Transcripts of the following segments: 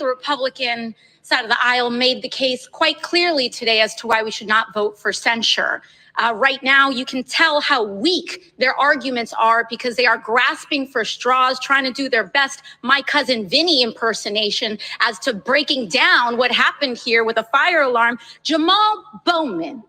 the Republican side of the aisle made the case quite clearly today as to why we should not vote for censure. Right now, you can tell how weak their arguments are because they are grasping for straws, trying to do their best My Cousin Vinny impersonation as to breaking down what happened here with a fire alarm. Jamal Bowman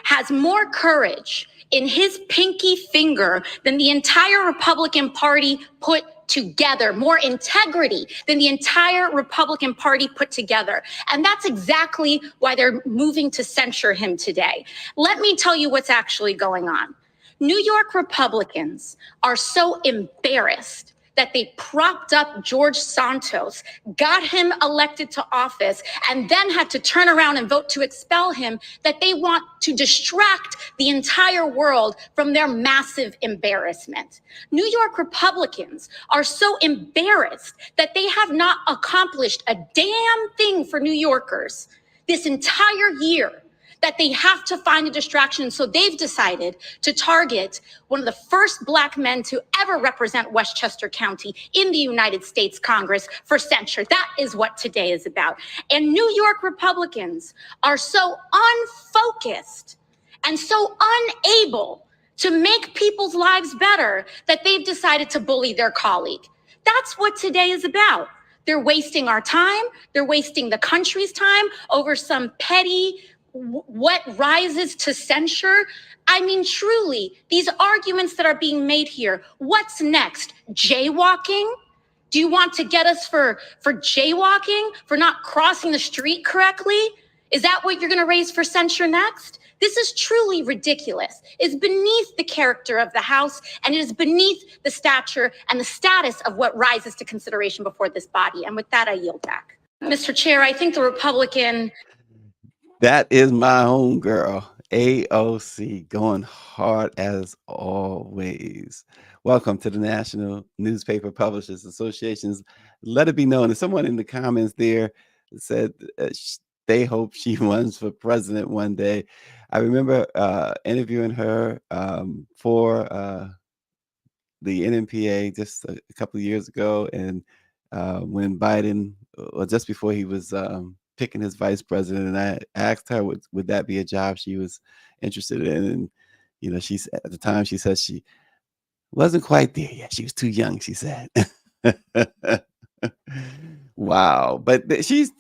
has more courage in his pinky finger than the entire Republican Party put together, more integrity than the entire Republican Party put together. And that's exactly why they're moving to censure him today. Let me tell you what's actually going on. New York Republicans are so embarrassed that they propped up George Santos, got him elected to office, and then had to turn around and vote to expel him, that they want to distract the entire world from their massive embarrassment. New York Republicans are so embarrassed that they have not accomplished a damn thing for New Yorkers this entire year, that they have to find a distraction. So they've decided to target one of the first Black men to ever represent Westchester County in the United States Congress for censure. That is what today is about. And New York Republicans are so unfocused and so unable to make people's lives better that they've decided to bully their colleague. That's what today is about. They're wasting our time. They're wasting the country's time over some petty what rises to censure. I mean, truly, these arguments that are being made here, what's next? Jaywalking? Do you want to get us for jaywalking, for not crossing the street correctly? Is that what you're going to raise for censure next? This is truly ridiculous. It's beneath the character of the House, and it is beneath the stature and the status of what rises to consideration before this body. And with that, I yield back. Mr. Chair, I think the Republican... That is my homegirl, AOC, going hard as always. Welcome to the National Newspaper Publishers Association's Let It Be Known. And someone in the comments there said they hope she runs for president one day. I remember interviewing her for the NMPA just a couple of years ago. And when Biden, or just before he was picking his vice president, and I asked her would that be a job she was interested in, and you know, she's at the time she said she wasn't quite there yet. She was too young, she said. Wow, but she's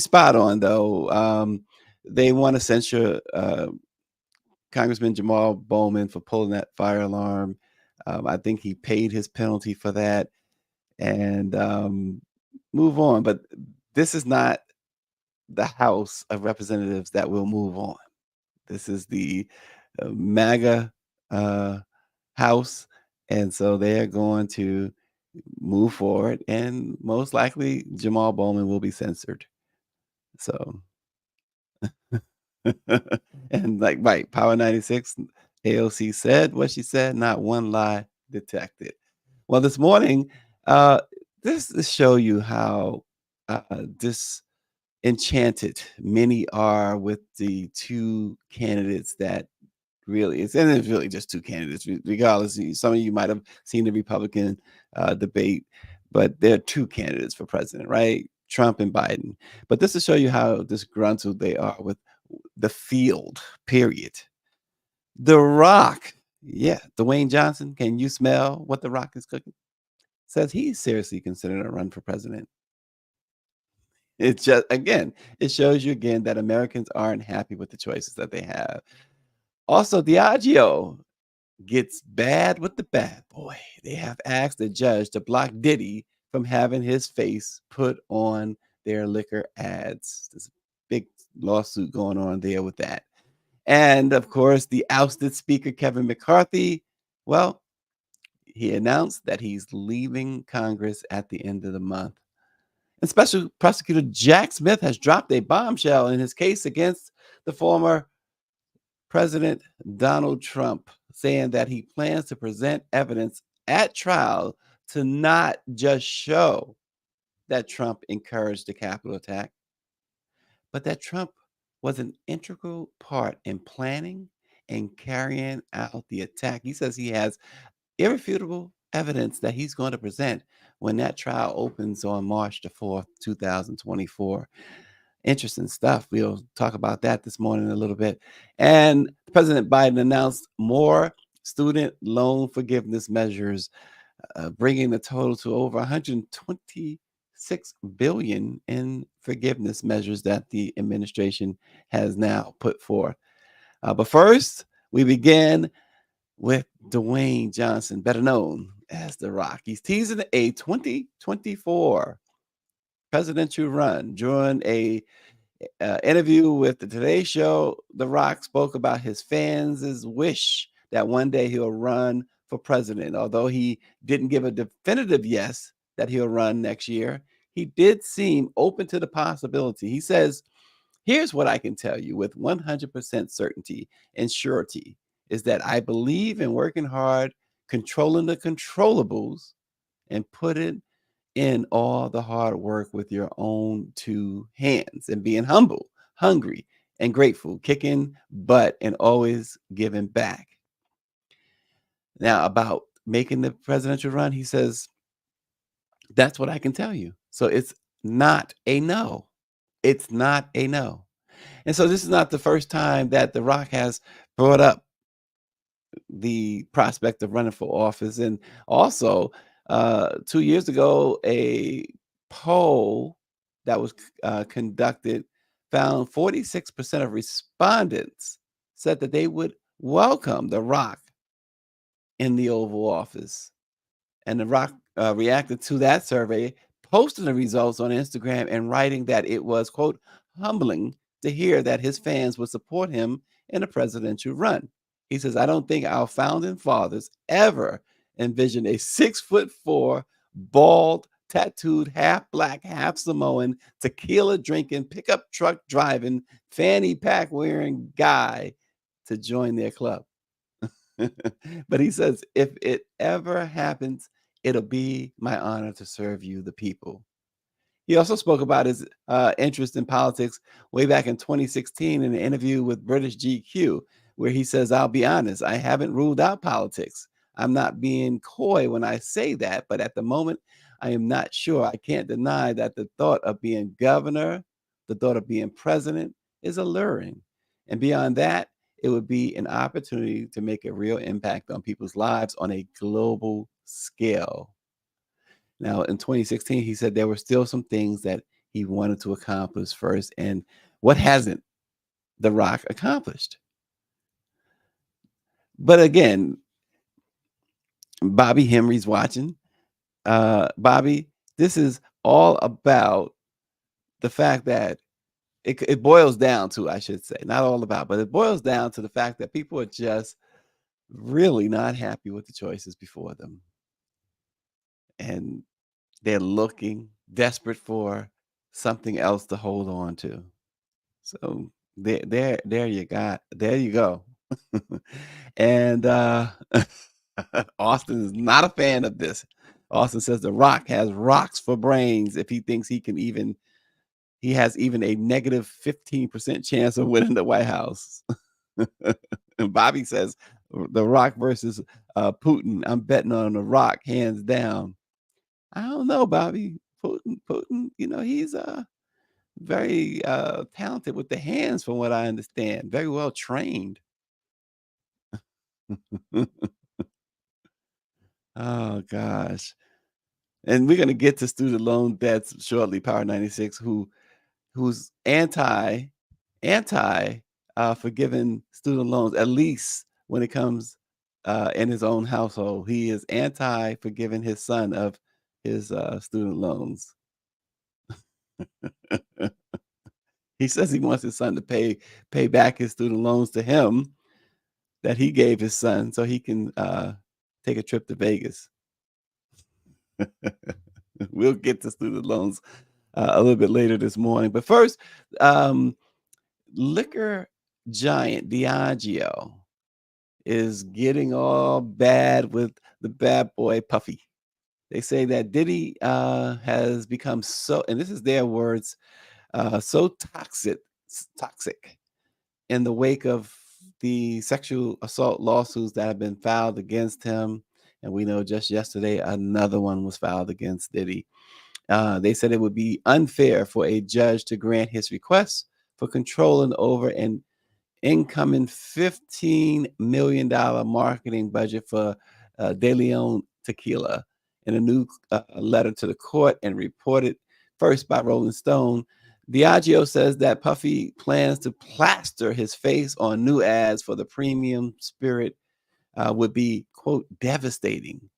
spot on though. They want to censure Congressman Jamal Bowman for pulling that fire alarm. I think he paid his penalty for that, and move on. But this is not the House of Representatives that will move on. This is the MAGA House, and so they're going to move forward, and most likely Jamal Bowman will be censored. So, and like, right, Power 96, AOC said what she said, not one lie detected. Well, this morning, this to show you how disenchanted many are with the two candidates that really is, and it's really just two candidates, regardless. Some of you might have seen the Republican debate, but there are two candidates for president, right? Trump and Biden. But this to show you how disgruntled they are with the field, period. The Rock, yeah, Dwayne Johnson, can you smell what The Rock is cooking? Says he's seriously considering a run for president. It's just, again, it shows you again that Americans aren't happy with the choices that they have. Also, Diageo gets bad with the bad boy. They have asked the judge to block Diddy from having his face put on their liquor ads. There's a big lawsuit going on there with that. And of course, the ousted Speaker Kevin McCarthy, well, he announced that he's leaving Congress at the end of the month. And Special Prosecutor Jack Smith has dropped a bombshell in his case against the former President Donald Trump, saying that he plans to present evidence at trial to not just show that Trump encouraged the Capitol attack, but that Trump was an integral part in planning and carrying out the attack. He says he has irrefutable evidence that he's going to present when that trial opens on March the 4th, 2024. Interesting stuff. We'll talk about that this morning a little bit. And President Biden announced more student loan forgiveness measures, bringing the total to over 126 billion in forgiveness measures that the administration has now put forth. But first, we begin with Dwayne Johnson, better known as The Rock. He's teasing a 2024 presidential run. During a interview with the Today Show, The Rock spoke about his fans' wish that one day he'll run for president. Although he didn't give a definitive yes that he'll run next year, he did seem open to the possibility. He says, "Here's what I can tell you with 100% certainty and surety is that I believe in working hard, controlling the controllables, and putting in all the hard work with your own two hands and being humble, hungry, and grateful, kicking butt and always giving back." Now, about making the presidential run, he says, "That's what I can tell you." So it's not a no. It's not a no. And so this is not the first time that The Rock has brought up the prospect of running for office. And also, 2 years ago, a poll that was conducted found 46% of respondents said that they would welcome The Rock in the Oval Office. And The Rock reacted to that survey, posting the results on Instagram and writing that it was, quote, humbling to hear that his fans would support him in a presidential run. He says, "I don't think our founding fathers ever envisioned a 6'4", bald, tattooed, half black, half Samoan, tequila drinking, pickup truck driving, fanny pack wearing guy to join their club." But he says, "If it ever happens, it'll be my honor to serve you, the people." He also spoke about his interest in politics way back in 2016 in an interview with British GQ, where he says, "I'll be honest, I haven't ruled out politics. I'm not being coy when I say that, but at the moment, I am not sure. I can't deny that the thought of being governor, the thought of being president is alluring. And beyond that, it would be an opportunity to make a real impact on people's lives on a global scale." Now, in 2016, he said there were still some things that he wanted to accomplish first. And what hasn't The Rock accomplished? But again, Bobby Henry's watching. Bobby, this is all about the fact that it boils down to, I should say, not all about, but it boils down to the fact that people are just really not happy with the choices before them. And they're looking desperate for something else to hold on to. So there you go. And Austin is not a fan of this. Austin says The Rock has rocks for brains if he thinks he has even a negative 15% chance of winning the White House. And Bobby says The Rock versus Putin. I'm betting on The Rock hands down. I don't know, Bobby. Putin, he's very talented with the hands, from what I understand. Very well trained. Oh gosh. And we're gonna get to student loan debts shortly, Power 96, who's anti forgiving student loans, at least when it comes in his own household. He is anti forgiving his son of his student loans. He says he wants his son to pay back his student loans to him that he gave his son so he can take a trip to Vegas. We'll get to student loans a little bit later this morning. But first, liquor giant Diageo is getting all bad with the bad boy Puffy. They say that Diddy has become so, and this is their words, so toxic in the wake of the sexual assault lawsuits that have been filed against him. And we know just yesterday another one was filed against Diddy. They said it would be unfair for a judge to grant his request for controlling over an incoming $15 million marketing budget for De Leon tequila. In a new letter to the court and reported first by Rolling Stone, Diageo says that Puffy plans to plaster his face on new ads for the premium spirit would be, quote, devastating.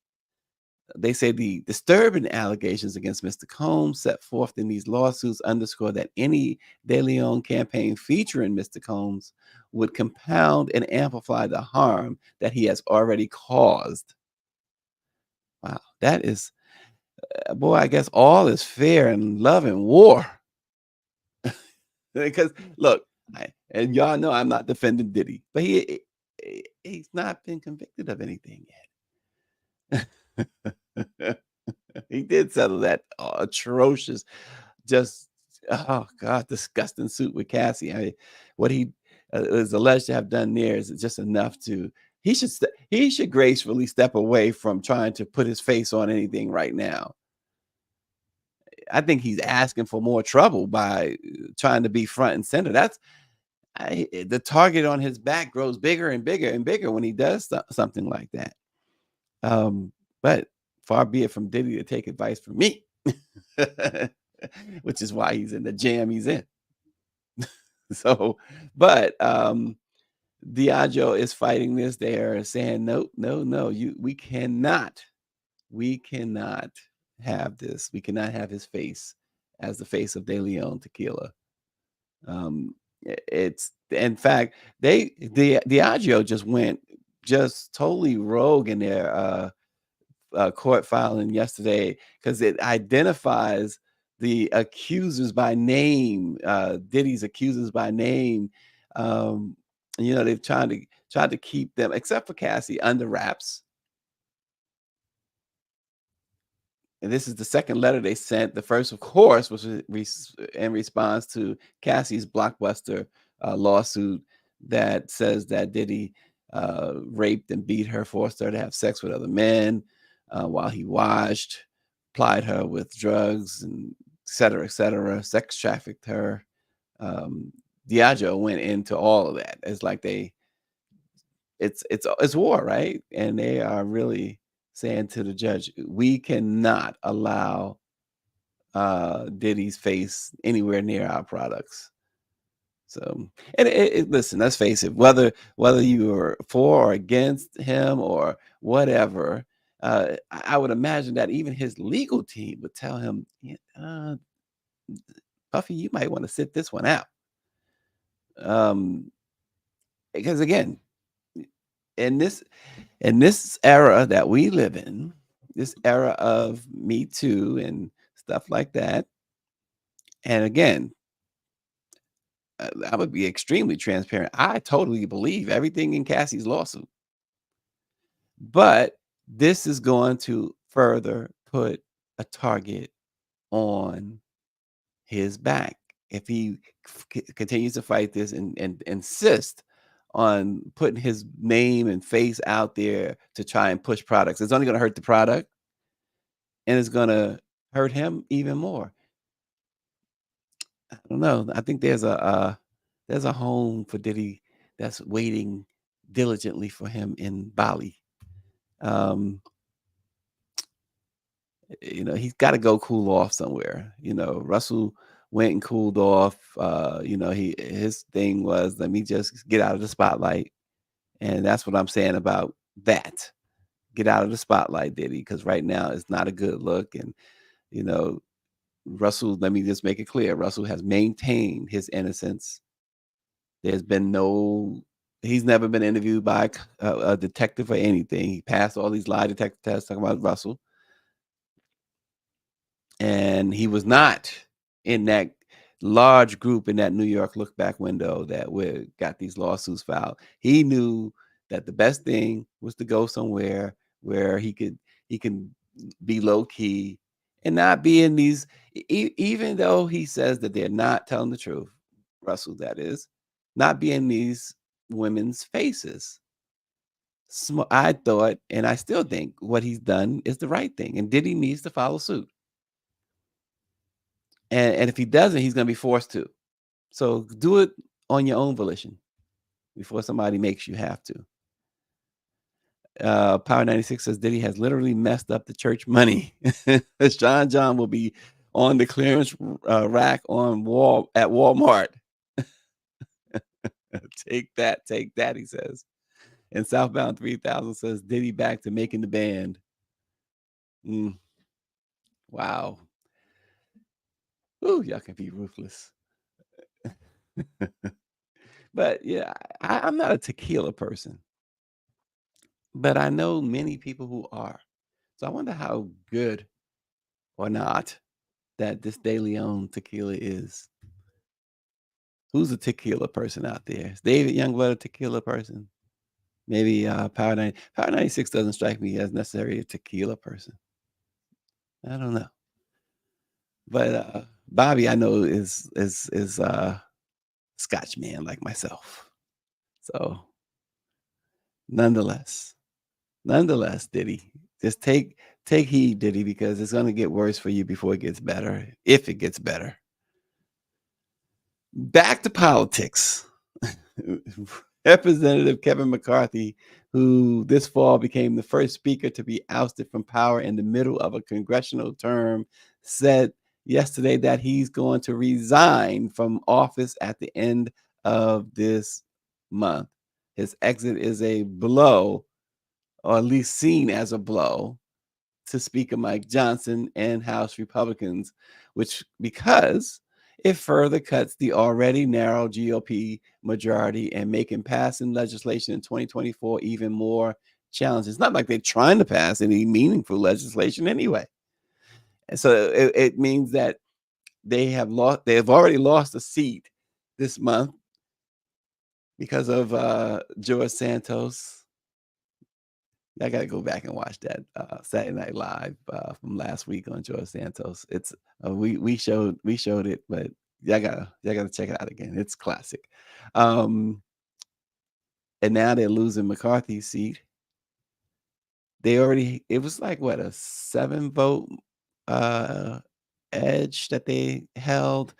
They say the disturbing allegations against Mr. Combs set forth in these lawsuits underscore that any De Leon campaign featuring Mr. Combs would compound and amplify the harm that he has already caused. Wow, that is, boy, I guess all is fair in love and war. Because look, and y'all know I'm not defending Diddy, but he's not been convicted of anything yet. He did settle that atrocious, just oh god, disgusting suit with Cassie. What he is alleged to have done there is just enough to. He should gracefully step away from trying to put his face on anything right now. I think he's asking for more trouble by trying to be front and center. The target on his back grows bigger and bigger and bigger when he does something like that. But far be it from Diddy to take advice from me, which is why he's in the jam he's in. So, but Diageo is fighting this. They are saying, no, we cannot have this. We cannot have his face as the face of De Leon tequila. It's in fact the Diageo just went totally rogue in their court filing yesterday because it identifies the accusers by name, Diddy's accusers by name. They've tried to keep them, except for Cassie, under wraps. And this is the second letter they sent. The first, of course, was in response to Cassie's blockbuster lawsuit that says that Diddy raped and beat her, forced her to have sex with other men while he watched, plied her with drugs, and et cetera, sex trafficked her. Diageo went into all of that. It's like it's war, right? And they are really saying to the judge, we cannot allow Diddy's face anywhere near our products. So, and listen, let's face it, whether you are for or against him or whatever, I would imagine that even his legal team would tell him, Puffy, you might want to sit this one out. Because again, in this era that we live in, this era of Me Too and stuff like that, and again, I would be extremely transparent. I totally believe everything in Cassie's lawsuit, but this is going to further put a target on his back if he continues to fight this and insist on putting his name and face out there to try and push products. It's only going to hurt the product, and it's going to hurt him even more. I don't know. I think there's a home for Diddy that's waiting diligently for him in Bali. He's got to go cool off somewhere. Russell went and cooled off. His thing was, let me just get out of the spotlight. And that's what I'm saying about that. Get out of the spotlight, Diddy, because right now it's not a good look. And, Russell, let me just make it clear, Russell has maintained his innocence. He's never been interviewed by a detective or anything. He passed all these lie detector tests talking about Russell. And he was not in that large group in that New York look back window that got these lawsuits filed. He knew that the best thing was to go somewhere where he can be low key and not be in these, even though he says that they're not telling the truth, Russell, that is, not be in these women's faces. I thought, and I still think, what he's done is the right thing, and Diddy needs to follow suit. And if he doesn't, he's going to be forced to. So do it on your own volition before somebody makes you have to. Power 96 says Diddy has literally messed up the church money. John will be on the clearance rack at Walmart. Take that, he says. And Southbound 3000 says Diddy back to making the band. Wow. Ooh, y'all can be ruthless. But yeah, I'm not a tequila person, but I know many people who are. So I wonder how good or not that this De Leon tequila is. Who's a tequila person out there? Is David Youngblood a tequila person? Maybe Power 96 doesn't strike me as necessarily a tequila person. I don't know. But Bobby, I know is Scotch man like myself. So nonetheless, Diddy, just take heed, Diddy, because it's going to get worse for you before it gets better, if it gets better. Back to politics. Representative Kevin McCarthy, who this fall became the first speaker to be ousted from power in the middle of a congressional term, said yesterday that he's going to resign from office at the end of this month. His exit is a blow, or at least seen as a blow, to Speaker Mike Johnson and House Republicans, because it further cuts the already narrow GOP majority and making passing legislation in 2024 even more challenging. It's not like they're trying to pass any meaningful legislation anyway. And so it means that they have already lost a seat this month because of George Santos. I got to go back and watch that Saturday Night Live from last week on George Santos. It's we showed it, but y'all gotta check it out again. It's classic. And now they're losing McCarthy's seat. It was like what, a 7-vote edge that they held.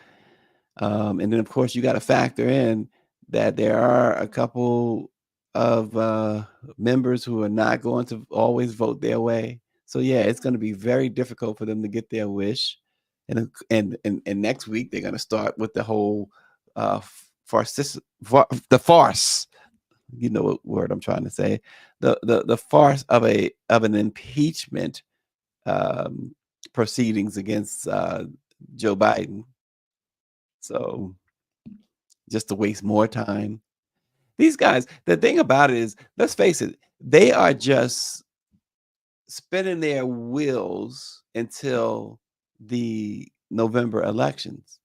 And then of course you got to factor in that there are a couple of members who are not going to always vote their way. So yeah, it's going to be very difficult for them to get their wish. And next week they're going to start with the whole farce. You know what word I'm trying to say? The farce of an impeachment proceedings against Joe Biden. So just to waste more time. These guys, the thing about it is, let's face it, they are just spinning their wheels until the November elections.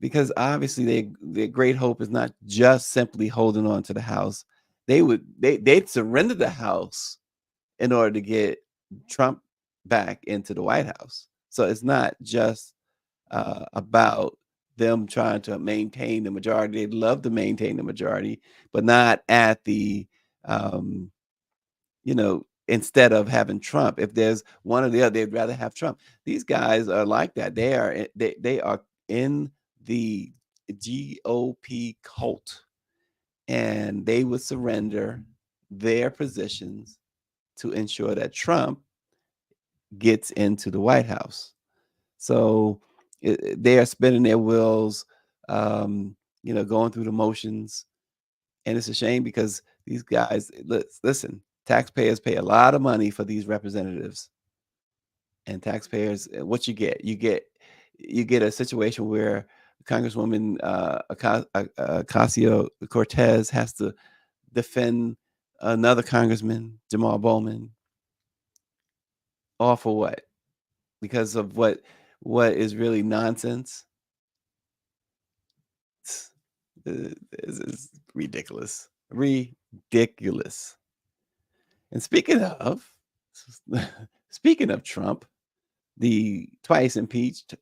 Because obviously their great hope is not just simply holding on to the House. They'd surrender the House in order to get Trump back into the White House. So it's not just about them trying to maintain the majority. They'd love to maintain the majority, but not at the, instead of having Trump. If there's one or the other, they'd rather have Trump. These guys are like that. They are in the GOP cult, and they would surrender their positions to ensure that Trump gets into the White House. So they are spinning their wheels, going through the motions. And it's a shame because these guys, listen, taxpayers pay a lot of money for these representatives. And taxpayers, what you get a situation where Congresswoman Ocasio-Cortez has to defend another congressman, Jamal Bowman, all for what? Because of what is really nonsense. This is ridiculous. And speaking of Trump, the twice impeached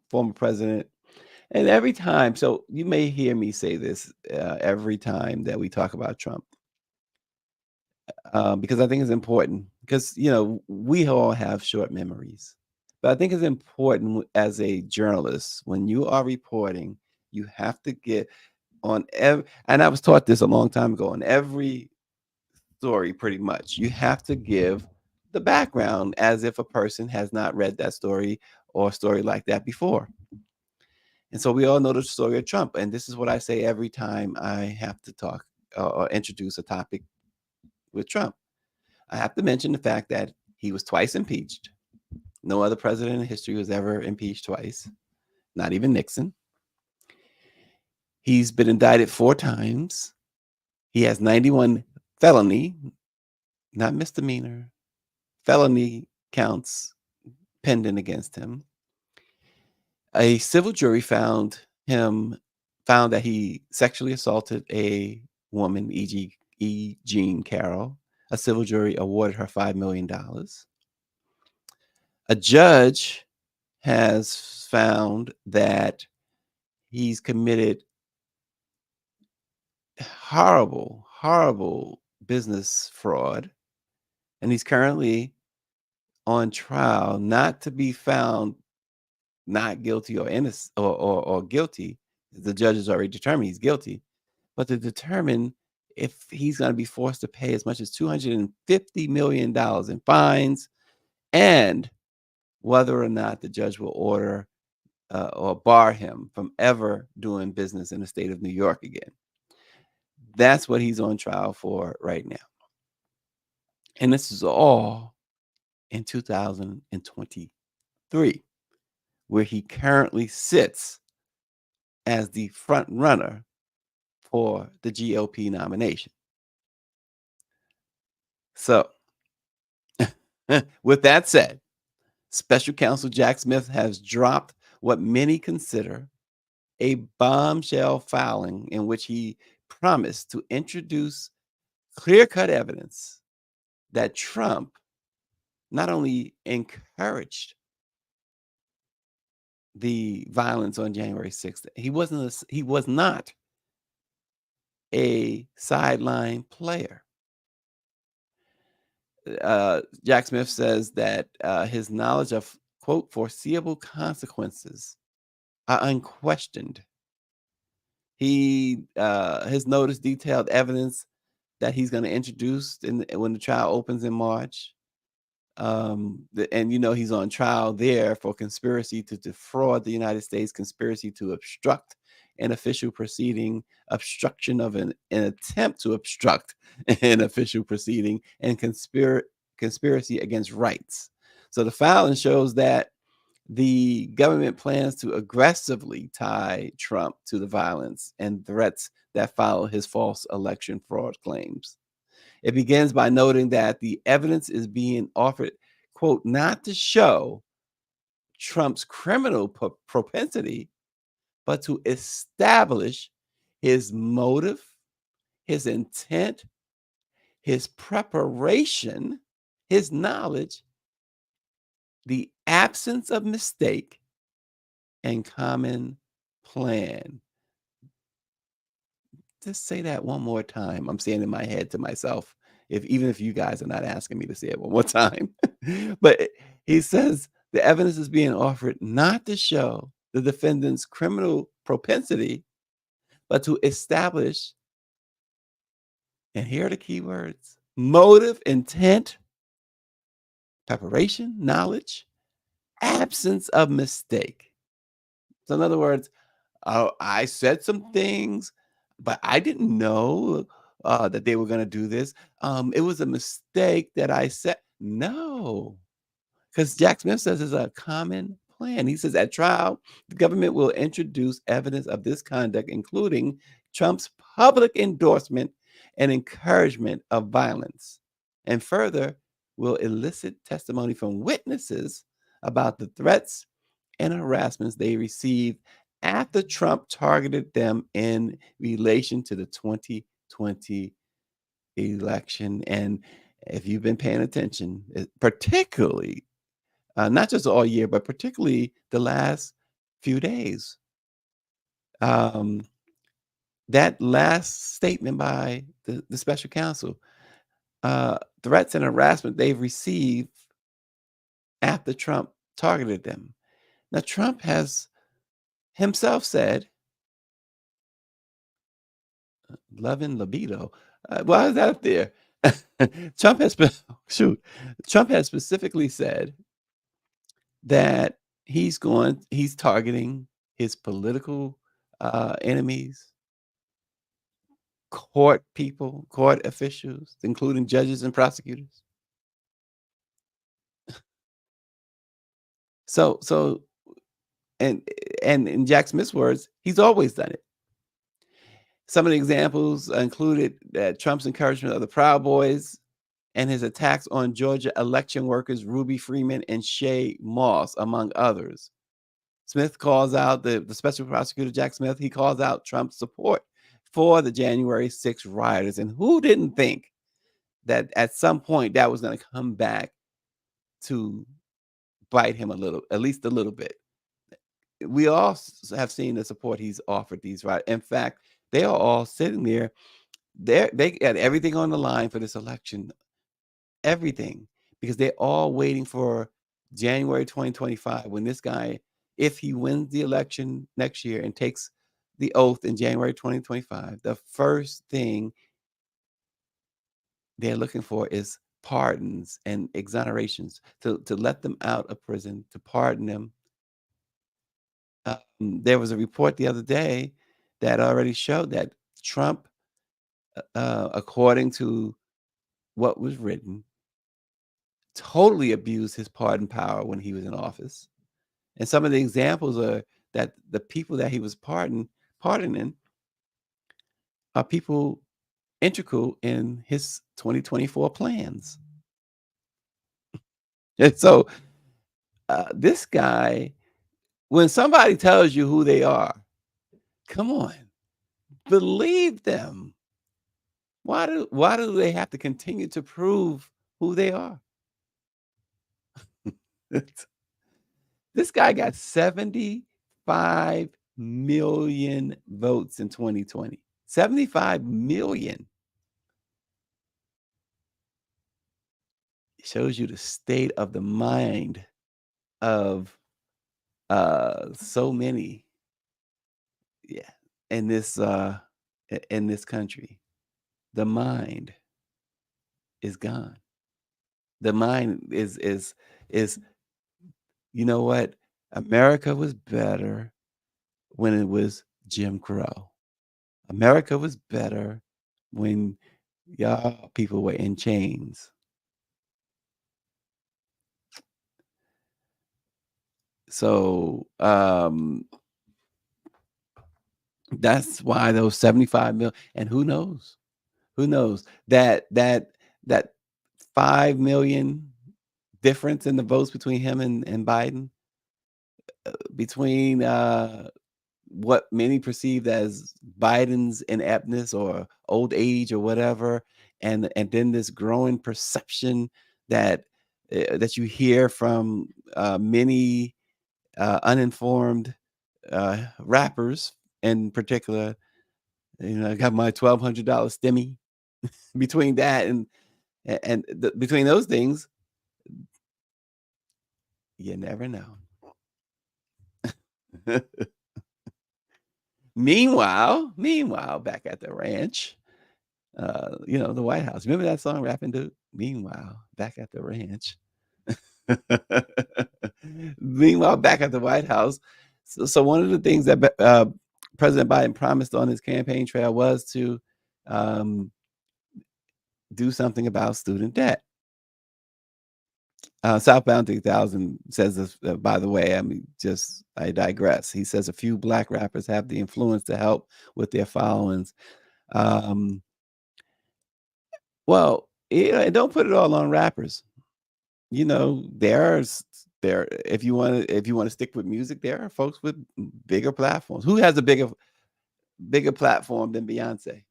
former president, and every time, so you may hear me say this every time that we talk about Trump, because I think it's important. Because we all have short memories, but I think it's important as a journalist when you are reporting, you have to get on every. And I was taught this a long time ago. On every story, pretty much, you have to give the background as if a person has not read that story or a story like that before. And so we all know the story of Trump. And this is what I say every time I have to talk or introduce a topic with Trump. I have to mention the fact that he was twice impeached. No other president in history was ever impeached twice, not even Nixon. He's been indicted 4 times. He has 91 felony, not misdemeanor, felony counts pending against him. A civil jury found that he sexually assaulted a woman, E. Jean Carroll. A civil jury awarded her $5 million. A judge has found that he's committed horrible, horrible business fraud, and he's currently on trial not to be found not guilty or innocent or guilty. The judge has already determined he's guilty, but to determine if he's going to be forced to pay as much as $250 million in fines, and whether or not the judge will order or bar him from ever doing business in the state of New York again. That's what he's on trial for right now. And this is all in 2023, where he currently sits as the front runner for the GOP nomination. So, with that said, Special Counsel Jack Smith has dropped what many consider a bombshell filing in which he promised to introduce clear-cut evidence that Trump not only encouraged the violence on January 6th, he was not a sideline player. Jack Smith says that his knowledge of, quote, foreseeable consequences are unquestioned. His notice detailed evidence that he's going to introduce when the trial opens in March. And he's on trial there for conspiracy to defraud the United States, conspiracy to obstruct an official proceeding, obstruction of an attempt to obstruct an official proceeding, and conspiracy against rights. So the filing shows that the government plans to aggressively tie Trump to the violence and threats that follow his false election fraud claims. It begins by noting that the evidence is being offered, quote, not to show Trump's criminal propensity, but to establish his motive, his intent, his preparation, his knowledge, the absence of mistake, and common plan. Just say that one more time. I'm saying in my head to myself, even if you guys are not asking me to say it one more time. But he says the evidence is being offered not to show the defendant's criminal propensity, but to establish, and here are the key words: motive, intent, preparation, knowledge, absence of mistake. So in other words, I said some things, but I didn't know that they were going to do this. It was a mistake that I said. No, because Jack Smith says it's a common plan. He says at trial, the government will introduce evidence of this conduct, including Trump's public endorsement and encouragement of violence, and further will elicit testimony from witnesses about the threats and harassments they received after Trump targeted them in relation to the 2020 election. And if you've been paying attention, particularly, not just all year, but particularly the last few days, that last statement by the special counsel, threats and harassment they've received after Trump targeted them. Now, Trump has himself said, love and libido. Why is that up there? Trump has been, shoot, Trump has specifically said that he's targeting his political enemies, court people, court officials, including judges and prosecutors. So, and in Jack Smith's words, he's always done it. Some of the examples included that Trump's encouragement of the Proud Boys and his attacks on Georgia election workers Ruby Freeman and Shay Moss, among others. Smith calls out the special prosecutor Jack Smith. He calls out Trump's support for the January 6th rioters. And who didn't think that at some point that was going to come back to bite him a little, at least a little bit? We all have seen the support he's offered these rioters. In fact, they are all sitting there. They had everything on the line for this election, everything, because they're all waiting for January 2025 when this guy, if he wins the election next year and takes the oath in January 2025, the first thing they're looking for is pardons and exonerations to let them out of prison, to pardon them. There was a report the other day that already showed that Trump, according to what was written, totally abused his pardon power when he was in office. And some of the examples are that the people that he was pardoning are people integral in his 2024 plans. And so this guy, when somebody tells you who they are, come on, believe them. Why do they have to continue to prove who they are? This guy got 75 million votes in 2020. 75 million. It shows you the state of the mind of so many, yeah, in this country. The mind is gone. The mind is you know what? America was better when it was Jim Crow. America was better when y'all people were in chains. So that's why those 75 million, and who knows that 5 million difference in the votes between him and Biden, between what many perceived as Biden's ineptness or old age or whatever, and then this growing perception that that you hear from many uninformed rappers in particular. I got my $1,200 stimmy. Between that and between those things, you never know. Meanwhile, back at the ranch, the White House. Remember that song, Rapping Dude? Meanwhile, back at the ranch. Meanwhile, back at the White House. So one of the things that President Biden promised on his campaign trail was to do something about student debt. Southbound 3000 says this, by the way, I digress. He says a few black rappers have the influence to help with their followings. Well, and don't put it all on rappers. If you want to stick with music, there are folks with bigger platforms. Who has a bigger platform than Beyonce?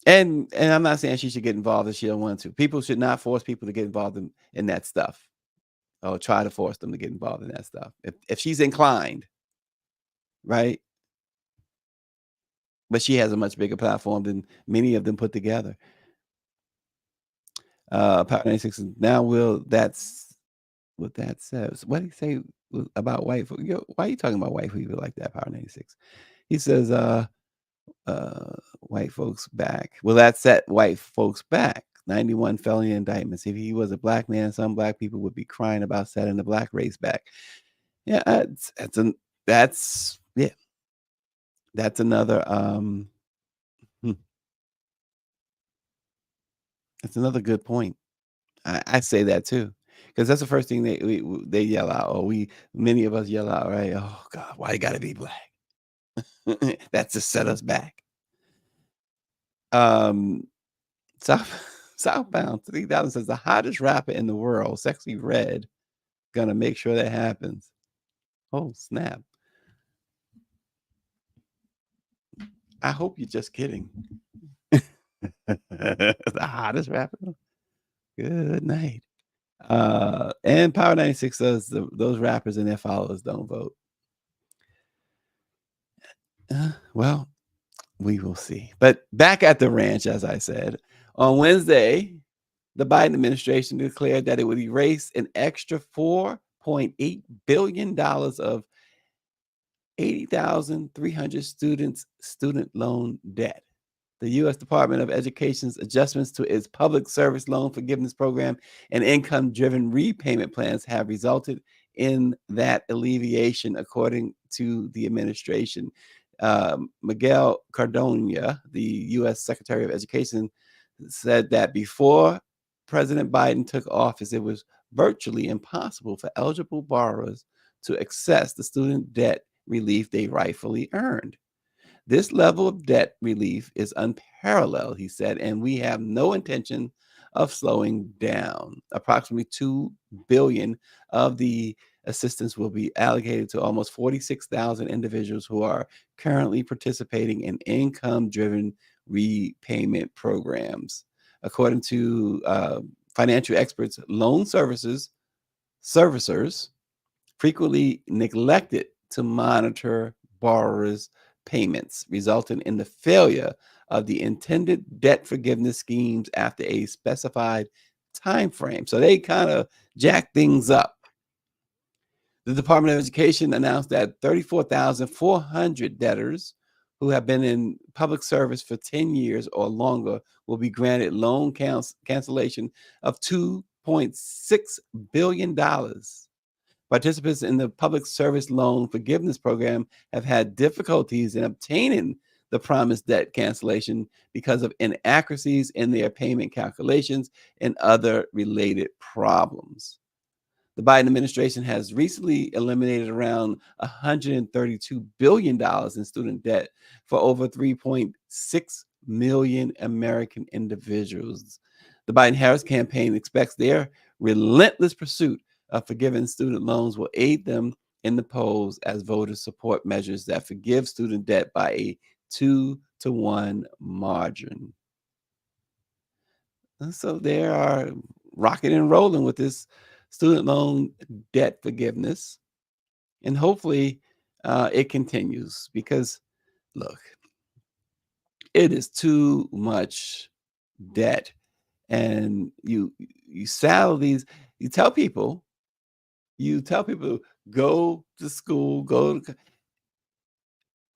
And I'm not saying she should get involved if she don't want to. People should not force people to get involved in that stuff, or try to force them to get involved in that stuff. If she's inclined, right? but she has a much bigger platform than many of them put together. Power 96 is now will that's what that says. What did he say about white folk? Why are you talking about white people like that, Power 96? He says, white folks back. Will that set white folks back? 91 felony indictments. If he was a black man, some black people would be crying about setting the black race back. Yeah, that's yeah, that's another hmm, that's another good point. I say that too, because that's the first thing they yell out. Or many of us yell out, right? Oh God, why you gotta be black? That's to set us back. Um, South Southbound 3000 says the hottest rapper in the world, Sexy Red, gonna make sure that happens. Oh snap! I hope you're just kidding. The hottest rapper. Good night. And Power 96 says those rappers and their followers don't vote. Well, we will see. But back at the ranch, as I said, on Wednesday, the Biden administration declared that it would erase an extra $4.8 billion of 80,300 students' student loan debt. The U.S. Department of Education's adjustments to its public service loan forgiveness program and income-driven repayment plans have resulted in that alleviation, according to the administration. Miguel Cardona, the U.S. Secretary of Education, said that before President Biden took office, it was virtually impossible for eligible borrowers to access the student debt relief they rightfully earned. This level of debt relief is unparalleled, he said, and we have no intention of slowing down. Approximately $2 billion of the assistance will be allocated to almost 46,000 individuals who are currently participating in income-driven repayment programs. According to financial experts, loan servicers frequently neglected to monitor borrowers' payments, resulting in the failure of the intended debt forgiveness schemes after a specified time frame. So they kind of jack things up. The Department of Education announced that 34,400 debtors who have been in public service for 10 years or longer will be granted loan cancellation of $2.6 billion. Participants in the public service loan forgiveness program have had difficulties in obtaining the promised debt cancellation because of inaccuracies in their payment calculations and other related problems. The Biden administration has recently eliminated around $132 billion in student debt for over 3.6 million American individuals. The Biden-Harris campaign expects their relentless pursuit of forgiving student loans will aid them in the polls as voters support measures that forgive student debt by a 2-to-1 margin. And so they are rocking and rolling with this student loan debt forgiveness. And hopefully it continues because, look, it is too much debt. And you saddle these, you tell people, go to school, but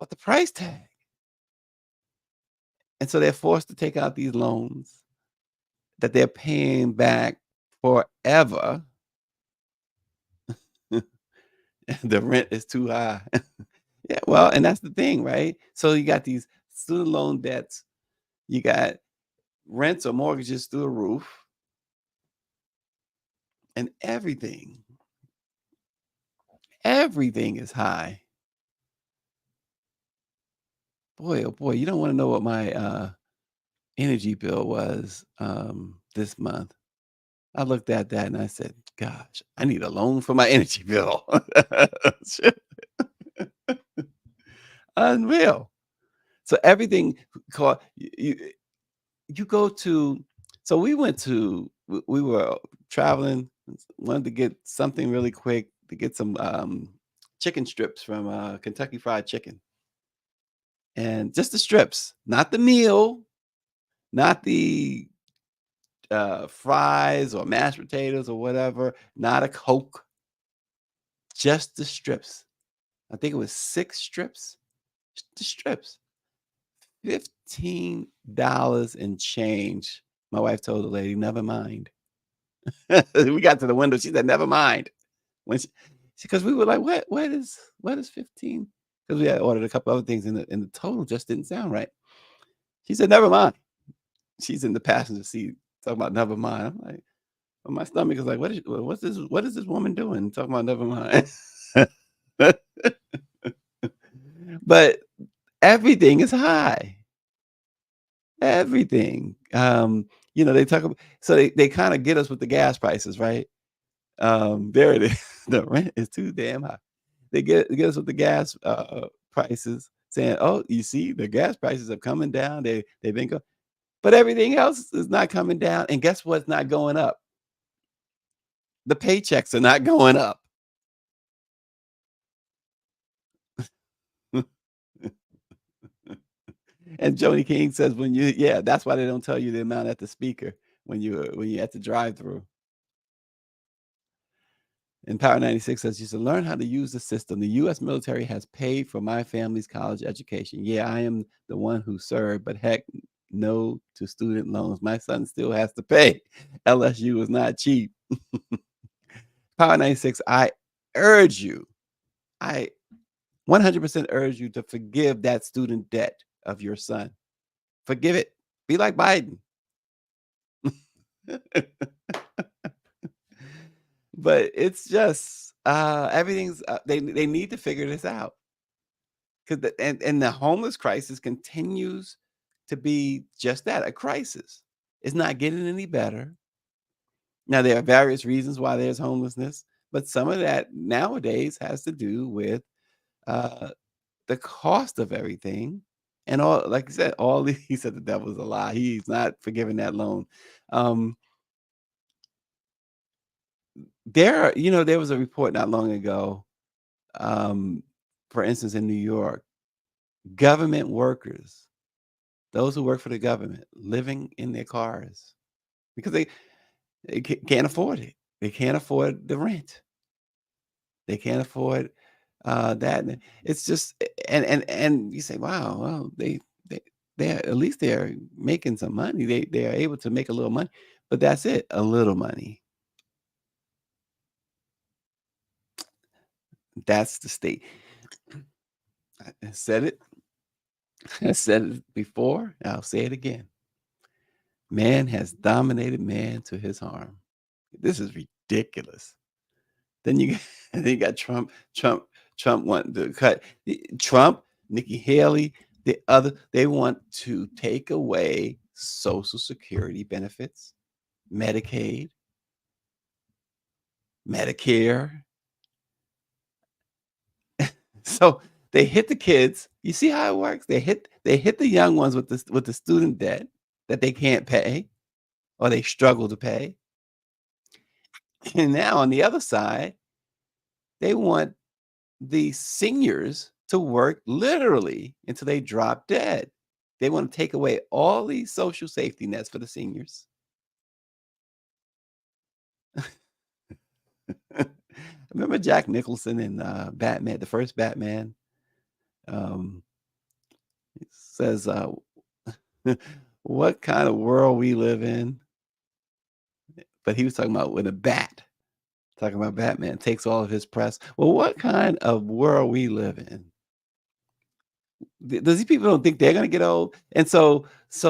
the price tag. And so they're forced to take out these loans that they're paying back forever. The rent is too high. Yeah, well, and that's the thing, right? So you got these student loan debts, you got rents or mortgages through the roof, and everything is high. Boy, oh boy, you don't want to know what my energy bill was this month. I looked at that and I said, gosh, I need a loan for my energy bill. Unreal. So everything you go to, so we were traveling, wanted to get something really quick to get some chicken strips from Kentucky Fried Chicken. and just the strips, not the meal, not the fries or mashed potatoes or whatever, not a Coke, just the strips. I think it was 6 strips. The strips. $15 and change. My wife told the lady, never mind. We got to the window. She said, never mind. When because we were like, what is 15? Because we had ordered a couple other things and the total just didn't sound right. She said, never mind. She's in the passenger seat talking about never mind. I'm like, well, my stomach is like, what is this woman doing? Talking about never mind. But everything is high. Everything. They talk about, so they kind of get us with the gas prices, right? There it is. The rent is too damn high. They get us with the gas prices, saying, "Oh, you see, the gas prices are coming down. They've been going, but everything else is not coming down. And guess what's not going up? The paychecks are not going up." And Joni King says, yeah, that's why they don't tell you the amount at the speaker when you at the drive-through. And Power 96 says, you should learn how to use the system. The U.S. military has paid for my family's college education. Yeah, I am the one who served, but heck, no to student loans. My son still has to pay. LSU is not cheap. Power 96, I 100% urge you to forgive that student debt of your son. Forgive it. Be like Biden. But it's just everything's they need to figure this out, because and the homeless crisis continues to be just that, a crisis. It's not getting any better. Now there are various reasons why there's homelessness, but some of that nowadays has to do with uh, the cost of everything. And all, like I said, he said the devil's a lie. He's not forgiving that loan. Um, there was a report not long ago, um, for instance, in New York, government workers, those who work for the government, living in their cars because they can't afford it. They can't afford the rent. They can't afford that. And it's just, and you say, wow, well, they at least they're making some money. They are able to make a little money, but that's it, a little money. That's the state. I said it. I said it before. I'll say it again. Man has dominated man to his harm. This is ridiculous. Then you got Trump. Trump wanting to cut Trump, Nikki Haley, they want to take away Social Security benefits, Medicaid, Medicare. So they hit the kids. You see how it works? They hit the young ones with the student debt that they can't pay or they struggle to pay. And now on the other side, they want the seniors to work literally until they drop dead. They want to take away all these social safety nets for the seniors. Remember Jack Nicholson in Batman, the first Batman? It says, what kind of world we live in? But he was talking about with a bat, talking about Batman takes all of his press. Well, what kind of world we live in? Does these people don't think they're gonna get old? And so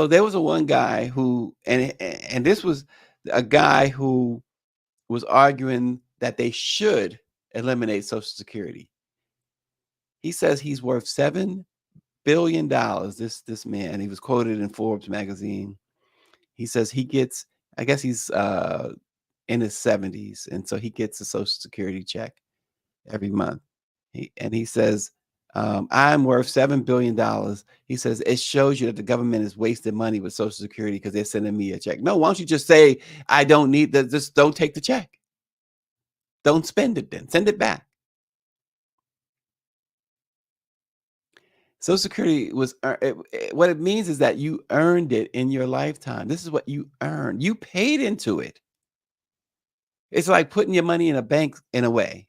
there was one guy who, and this was a guy who was arguing that they should eliminate Social Security. He says he's worth $7 billion. This man, he was quoted in Forbes magazine. He says he gets, I guess he's in his 70s, and so he gets a Social Security check every month. He says, I'm worth $7 billion. He says, it shows you that the government is wasting money with Social Security because they're sending me a check. No, why don't you just say, I don't need that? Just don't take the check. Don't spend it then. Send it back. Social Security was what it means is that you earned it in your lifetime. This is what you earned. You paid into it. It's like putting your money in a bank in a way.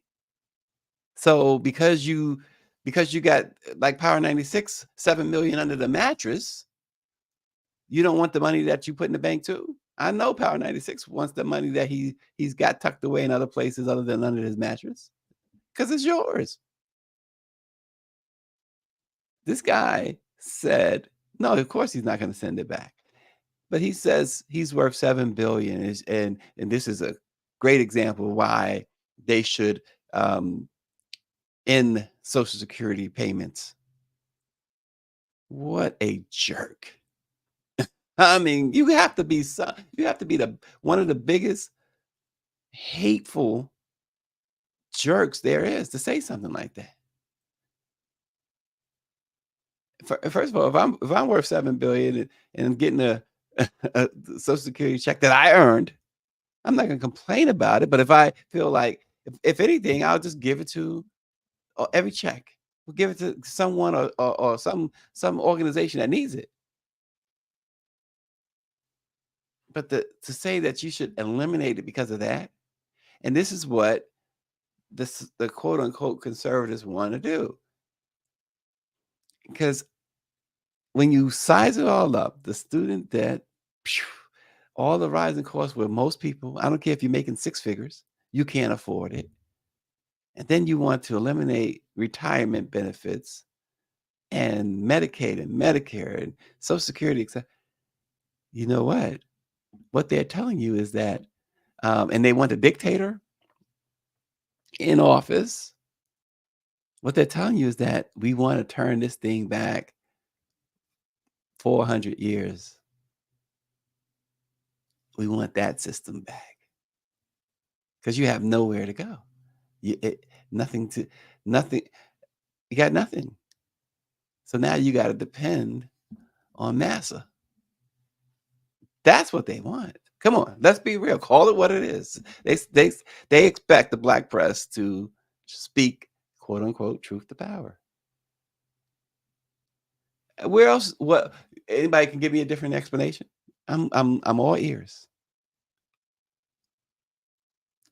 So because you got like Power 96, 7 million under the mattress, you don't want the money that you put in the bank too. I know Power 96 wants the money that he's got tucked away in other places other than under his mattress because it's yours. This guy said, no, of course he's not going to send it back. But he says he's worth 7 billion and this is a great example of why they should end Social Security payments. What a jerk. I mean, you have to be one of the biggest hateful jerks there is to say something like that. First of all, if I'm worth 7 billion and getting a Social Security check that I earned, I'm not going to complain about it. But if I feel like, if anything, I'll just give it to every check. We'll give it to someone or some organization that needs it. But to say that you should eliminate it because of that, and this is what the quote unquote conservatives want to do. Because when you size it all up, the student debt, all the rising costs where most people, I don't care if you're making 6 figures, you can't afford it. And then you want to eliminate retirement benefits and Medicaid and Medicare and Social Security, etc. You know what? What they're telling you is that, and they want a dictator in office. What they're telling you is that we want to turn this thing back 400 years. We want that system back because you have nowhere to go. Nothing. You got nothing. So now you got to depend on massa. That's what they want. Come on, let's be real. Call it what it is. They expect the black press to speak, quote unquote, truth to power. Where else? What? Anybody can give me a different explanation? I'm all ears.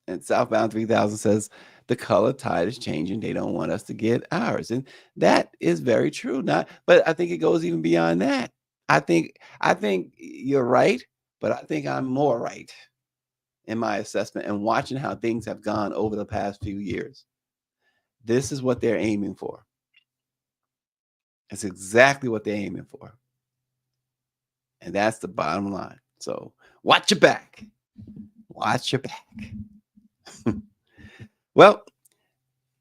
And Southbound 3000 says the color tide is changing. They don't want us to get ours, and that is very true. But I think it goes even beyond that. I think you're right, but I think I'm more right in my assessment and watching how things have gone over the past few years. This is what they're aiming for. It's exactly what they're aiming for. And that's the bottom line. So watch your back. Watch your back. Well,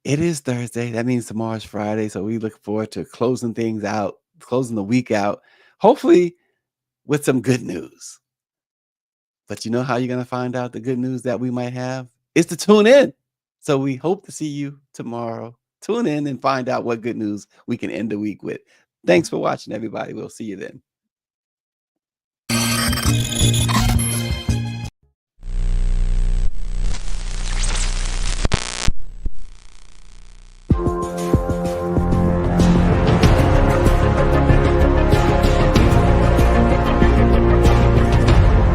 it is Thursday. That means tomorrow's Friday. So we look forward to closing things out, closing the week out, hopefully with some good news. But you know how you're going to find out the good news that we might have? Is to tune in. So we hope to see you tomorrow. Tune in and find out what good news we can end the week with. Thanks for watching, everybody. We'll see you then.